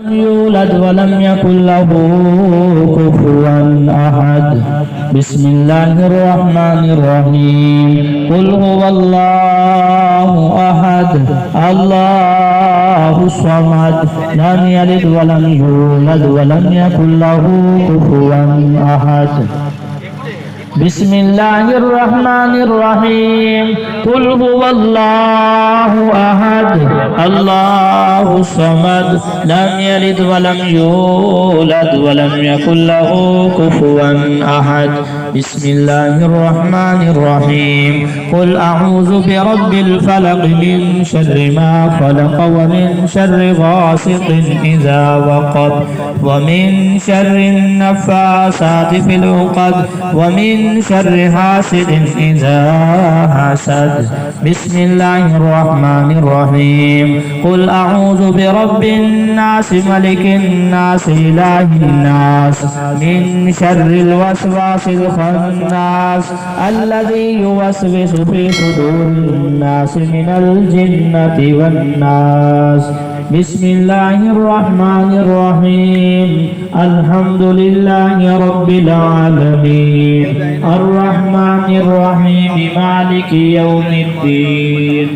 يولد ولم يكن له كفوا أحد. بسم الله الرحمن الرحيم. قل هو الله أحد الله الصمد لم يلد ولم يولد ولم يكن له كفوا أحد. بسم الله الرحمن الرحيم. قل هو الله أحد الله الصمد لم يلد ولم يولد ولم يكن له كفوا أحد. بسم الله الرحمن الرحيم. قل أعوذ برب الفلق من شر ما خلق ومن شر غاسق إذا وقب ومن شر النفاثات في العقد ومن شر حاسد إذا حسد. بسم الله الرحمن الرحيم. قل أعوذ برب الناس ملك الناس إله الناس من شر الوسواس الخناس الذي يوسوس في صدور الناس من الجنة والناس. بسم الله الرحمن الرحيم. الحمد لله رب العالمين الرحمن الرحيم مالك يوم الدين.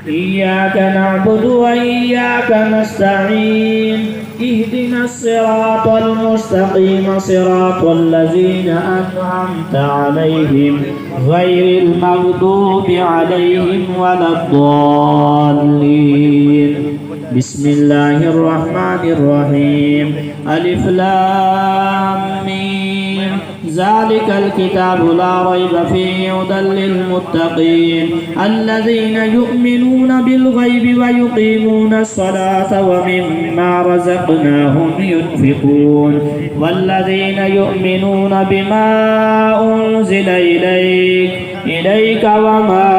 إياك نعبد وإياك نستعين. اهدنا الصراط المستقيم صراط الذين أنعمت عليهم غير المغضوب عليهم ولا الضالين. بسم الله الرحمن الرحيم. ألف لام ميم. ذلك الكتاب لا ريب فيه هدى للمتقين الذين يؤمنون بالغيب ويقيمون الصلاة ومما رزقناهم ينفقون والذين يؤمنون بما أنزل إليك وما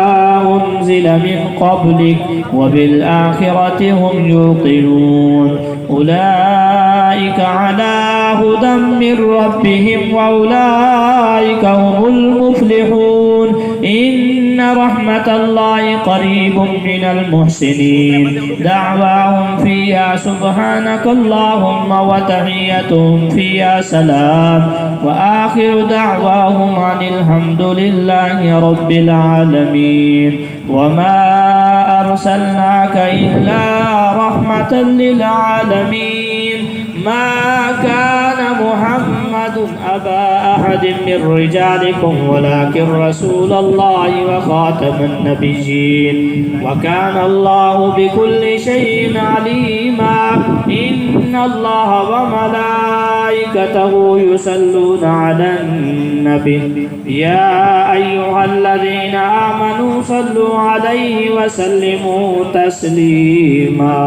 أنزل من قبلك وبالآخرة هم يوقنون أولئك على هدى من ربهم وأولئك هم المفلحون. إن رحمة الله قريب من المحسنين. دعواهم فيها سبحانك اللهم وتحيتهم فيها سلام وآخر دعواهم عن الحمد لله رب العالمين. وما أرسلناك إلا رحمة للعالمين. ما كان محمد أبا أحد من رجالكم ولكن رسول الله وخاتم النبيين وكان الله بكل شيء عليما. إن الله وملائكته يصلون على النبي يا أيها الذين آمنوا صلوا عليه وسلموا تسليما.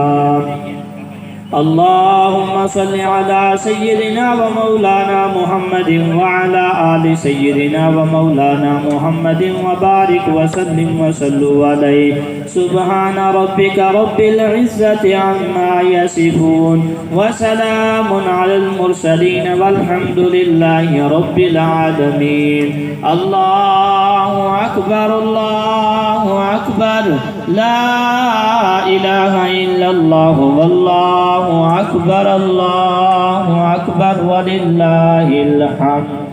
اللهم صل على سيدنا ومولانا محمد وعلى آل سيدنا ومولانا محمد وبارك وسلم وصلوا عليه. سبحان ربك رب العزة عما يصفون وسلام على المرسلين والحمد لله رب العالمين. الله أكبر الله أكبر لا إله إلا الله والله أكبر الله أكبر ولله الحمد.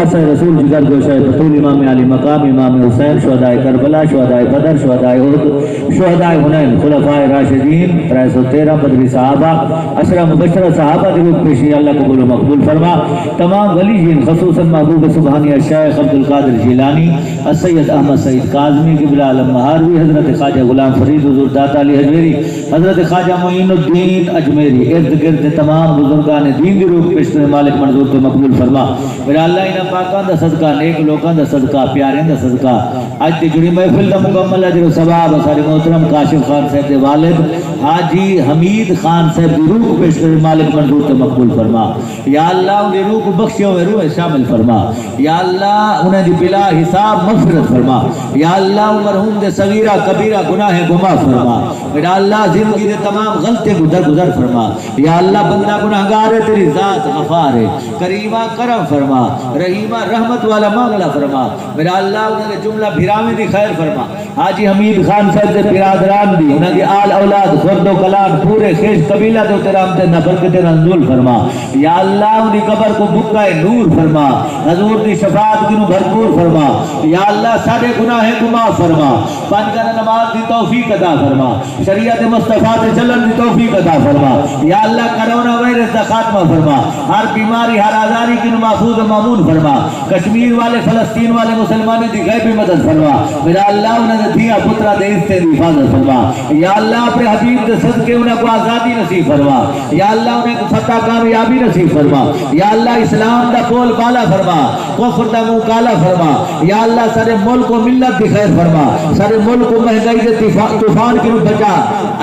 واسع رسول جگر گوشہ بطول امام علی مقام امام حسین شہدائے کربلا شہدائے بدر شہدائے احد شہدائے حنین خلفائے راشدین 313 بدری صحابہ 10 مبشرہ صحابہ کی روح پیشی اللہ قبول و مقبول فرما. تمام ولیین خصوصاً محبوب سبحانی الشیخ عبدالقادر جیلانی السید احمد سعید کاظمی قبلہ عالم مہاروی حضرت خواجہ غلام فرید حضور داتا علی حجویری حضرت خواجہ معین الدین اجمیری ارد گرد تمام بزرگان دین کی روح پیشتر مالک منظور تو مقبول فرما. میرا اللہ انہاں پاکان دا صدقہ نیک لوکان دا صدقہ پیارین دا صدقہ آج تی جڑی محفل دا مکمل اجر و ثواب سارے محترم کاشف خان صاحب دے والد حاجی حمید خان صاحب دی روح پیشتر مالک منظور تو مقبول فرما. یا اللہ انہیں روح کو بخشیوں میں روح شامل فرما. یا اللہ انہیں دی بلا حساب مغفرت فرما. یا اللہ مرحوم دے صغیرہ کبیرہ گناہ گما فرما. میرا اللہ زندگی دے تمام غلطے کو درگزر فرما. یا اللہ بندہ گناہگار ہے تیری ذات غفار ہے کریمہ کرم فرما رحیمہ رحمت والا معاملہ فرما. میرا اللہ انہیں جملہ بھرامے دی خیر فرما. حاجی حمید خان صاحب دے برادران دی انہیں دی آل اولاد خرد و کلان پورے خیش قبیلہ دے اترام تے نفر کے تے ننزول فرما. یا اللہ انہیں قبر کو بکائے نور فرما. حضور دی شفاعت کی نو بھرپور فرما. یا اللہ سارے گناہ گما فرما. پانچ نماز دی توفیق عطا فرما. شریعت مصطفیٰ تے چلن دی توفیق عطا فرما. یا اللہ کرونا وائرس دا خاتمہ فرما. ہر بیماری ہر آزاری کی نو محفوظ و مامون فرما. کشمیر والے فلسطین والے مسلمانوں دی غیبی مدد فرما. میرا اللہ انہیں دھیا پترہ دے اس سے حفاظت فرما. یا اللہ اپنے حبیب دے صدقے انہیں کو آزادی نصیب فرما. یا اللہ انہیں کو فتح کامیابی نصیب فرما. یا اللہ اسلام دا پول بالا فرما کفر دا منہ کالا فرما. یا اللہ سارے ملک و ملت دی خیر فرما. سارے ملک و مہنگائی دے طوفان کی بچا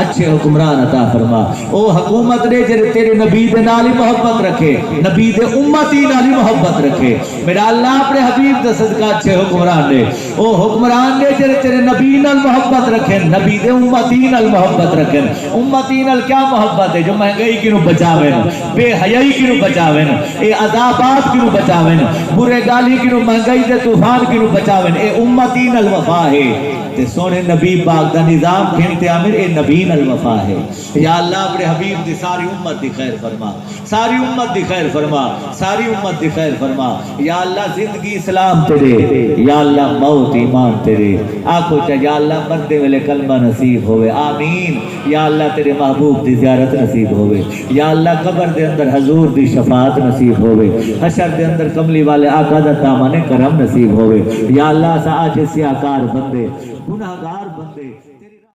اچھے حکمران عطا فرما. او حکومت نے جڑے تیرے نبی دے نالی محبت رکھے نبی دے امتی نالی محبت رکھے. میرا اللہ اپنے حبیب دے صدقہ اچھے حکمران نے او حکمران نے جڑے تیرے نبی نال محبت رکھے نبی دے امتی نال محبت رکھے. امتی نال کیا محبت ہے جو مہنگائی کی نو بچاویں بے حیائی کی نو بچاویں اے عذابات کی نو بچاویں برے گالی کی نو مہنگائی دے طوفان کی نو بچاویں. اے امتی نال وفا ہے تے سونے نبی پاک دا نظام کھینتے عامر اے نبی نال وفا ہے. یا اللہ اپنے حبیب دی ساری امت دی خیر فرما. ساری امت دی خیر فرما. ساری امت دی خیر فرما. یا اللہ زندگی اسلام تے دے. یا اللہ موت ایمان تے دے. آنکھو چاہ یا اللہ مردے والے کلمہ نصیب ہوئے آمین. یا اللہ تیرے محبوب دی زیارت نصیب ہوئے. یا اللہ قبر دے اندر حضور دی شفاعت نصیب ہوئے. حشر دے اندر کملی والے آقا دا دامن کرم نصیب ہوئے. یا اللہ سا آج سیاکار بندے گناہگار بندے